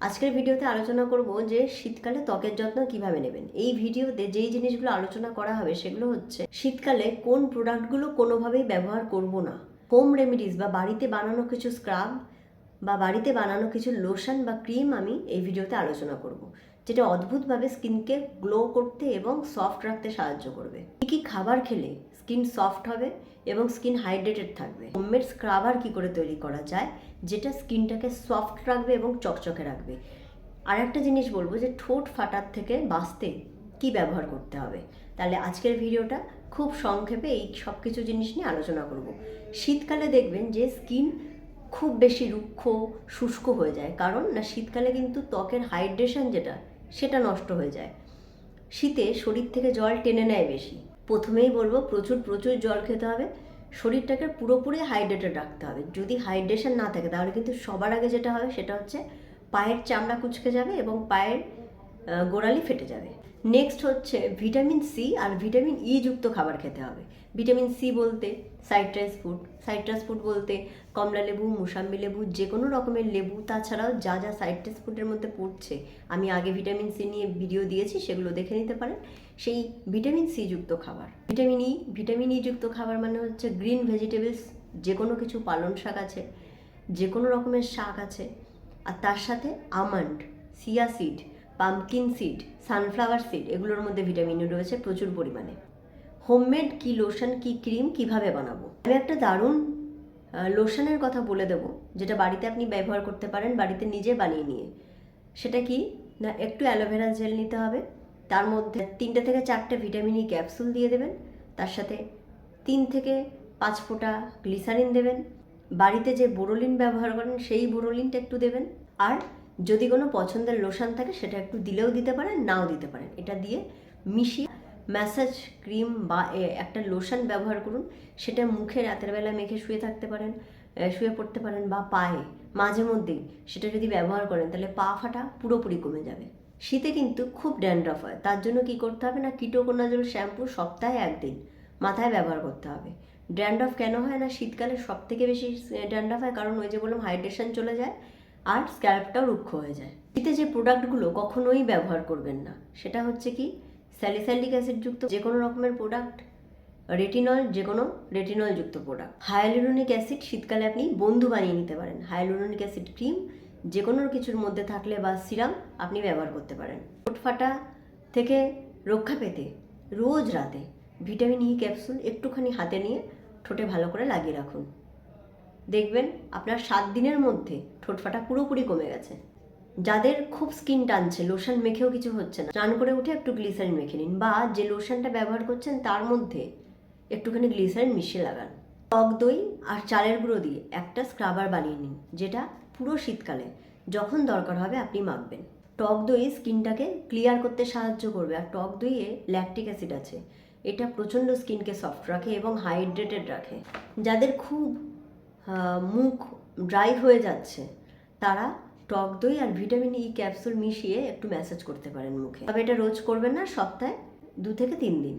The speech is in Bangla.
আজকের ভিডিওতে আলোচনা করব যে শীতকালে ত্বকের যত্ন কিভাবে নেবেন। এই ভিডিওতে যেই জিনিসগুলো আলোচনা করা হবে সেগুলো হচ্ছে শীতকালে কোন প্রোডাক্টগুলো কোনোভাবেই ব্যবহার করব না, হোম রেমেডিস বা বাড়িতে বানানো কিছু স্ক্রাব বা বাড়িতে বানানো কিছু লোশন বা ক্রিম আমি এই ভিডিওতে আলোচনা করব, যেটা অদ্ভুতভাবে স্কিনকে গ্লো করতে এবং সফট রাখতে সাহায্য করবে। কী কী খাবার খেলে স্কিন সফট হবে এবং স্কিন হাইড্রেটেড থাকবে, হোমমেড স্ক্রাবার কী করে তৈরি করা যায় যেটা স্কিনটাকে সফট রাখবে এবং চকচকে রাখবে। আর একটা জিনিস বলবো যে ঠোঁট ফাটার থেকে বাঁচতে কী ব্যবহার করতে হবে। তাহলে আজকের ভিডিওটা খুব সংক্ষেপে এই সব কিছু জিনিস নিয়ে আলোচনা করব। শীতকালে দেখবেন যে স্কিন খুব বেশি রুক্ষ শুষ্ক হয়ে যায়, কারণ না শীতকালে কিন্তু ত্বকের হাইড্রেশন যেটা সেটা নষ্ট হয়ে যায়। শীতে শরীর থেকে জল টেনে নেয় বেশি। প্রথমেই বলবো প্রচুর প্রচুর জল খেতে হবে, শরীরটাকে পুরোপুরি হাইড্রেটেড রাখতে হবে। যদি হাইড্রেশন না থাকে তাহলে কিন্তু সবার আগে যেটা হবে সেটা হচ্ছে পায়ের চামড়া কুঁচকে যাবে এবং পায়ের গোড়ালি ফেটে যাবে। নেক্সট হচ্ছে ভিটামিন সি আর ভিটামিন ই যুক্ত খাবার খেতে হবে। ভিটামিন সি বলতে সাইট্রাস ফুড বলতে কমলা লেবু, মুসাম্বি লেবু, যে কোনো রকমের লেবু, তাছাড়াও যা যা সাইট্রাস ফুডের মধ্যে পড়ছে আমি আগে ভিটামিন সি নিয়ে ভিডিও দিয়েছি, সেগুলো দেখে নিতে পারেন। সেই ভিটামিন সি যুক্ত খাবার। ভিটামিন ই যুক্ত খাবার মানে হচ্ছে গ্রিন ভেজিটেবলস, যে কোনো কিছু, পালং শাক আছে, যে কোনো রকমের শাক আছে, আর তার সাথে almond, chia seed, pumpkin seed, sunflower seed, এগুলোর মধ্যে ভিটামিন রয়েছে প্রচুর পরিমাণে। হোমমেড কি লোশন কি ক্রিম কিভাবে বানাবো, আমি একটা দারুণ লোশনের কথা বলে দেবো যেটা বাড়িতে আপনি ব্যবহার করতে পারেন, বাড়িতে নিজে বানিয়ে নিয়ে। সেটা কি না, একটু অ্যালোভেরা জেল নিতে হবে, তার মধ্যে 3 থেকে 4টে ভিটামিন ই ক্যাপসুল দিয়ে দেবেন, তার সাথে 3 থেকে 5 ফোঁটা গ্লিসারিন দেবেন, বাড়িতে যে বোরোলিন ব্যবহার করেন সেই বোরোলিনটা একটু দেবেন, আর যদি কোনো পছন্দের লোশন থাকে সেটা একটু দিলেও দিতে পারেন, নাও দিতে পারেন। এটা দিয়ে মিশিয়ে ম্যাসাজ ক্রিম বা একটা লোশন ব্যবহার করুন। সেটা মুখে রাতের বেলা মেখে শুয়ে পড়তে পারেন, বা পায়ে মাঝে মধ্যেই সেটা যদি ব্যবহার করেন তাহলে পা ফাটা পুরোপুরি কমে যাবে। শীতে কিন্তু খুব ড্যান্ড্রফ হয়, তার জন্য কি করতে হবে না, কিটোকোনাজল শ্যাম্পু সপ্তাহে 1 দিন মাথায় ব্যবহার করতে হবে। ড্যান্ড্রফ কেন হয় না শীতকালে সব থেকে বেশি ড্যান্ড্রফ হয়, কারণ ওই যে বললাম হাইড্রেশন চলে যায় আর স্ক্যাল্পটাও রুক্ষ হয়ে যায়। শীতে যে প্রোডাক্টগুলো কখনোই ব্যবহার করবেন না সেটা হচ্ছে কি স্যালিসাইলিক অ্যাসিড যুক্ত যে কোনো রকমের প্রোডাক্ট, যে কোনো রেটিনল যুক্ত প্রোডাক্ট। হায়ালুরোনিক অ্যাসিড শীতকালে আপনি বন্ধু বানিয়ে নিতে পারেন। হায়ালুরোনিক অ্যাসিড ক্রিম যে কোনো কিছুর মধ্যে থাকলে বা সিরাম আপনি ব্যবহার করতে পারেন। ঠোঁট ফাটা থেকে রক্ষা পেতে রোজ রাতে ভিটামিন ই ক্যাপসুল একটুখানি হাতে নিয়ে ঠোঁটে ভালো করে লাগিয়ে রাখুন। দেখবেন আপনার 7 দিনের মধ্যে ঠোঁট ফাটা পুরোপুরি কমে গেছে। যাদের খুব স্কিন টানছে, লোশন মেখেও কিছু হচ্ছে না, স্নান করে উঠে একটু গ্লিসারিন মেখে নিন, বা যে লোশনটা ব্যবহার করছেন তার মধ্যে একটুখানি গ্লিসারিন মিশিয়ে লাগান। টক দই আর চালের গুঁড়ো দিয়ে একটা স্ক্রাবার বানিয়ে নিন, যেটা পুরো শীতকালে যখন দরকার হবে আপনি মাখবেন। টক দই স্কিনটাকে ক্লিয়ার করতে সাহায্য করবে, আর টক দইয়ে ল্যাকটিক অ্যাসিড আছে, এটা প্রচণ্ড স্কিনকে সফট রাখে এবং হাইড্রেটেড রাখে। যাদের খুব মুখ ড্রাই হয়ে যাচ্ছে তারা টক দই আর ভিটামিন ই ক্যাপসুল মিশিয়ে একটু ম্যাসাজ করতে পারেন মুখে। তবে এটা রোজ করবেন না, সপ্তাহে 2 থেকে 3 দিন।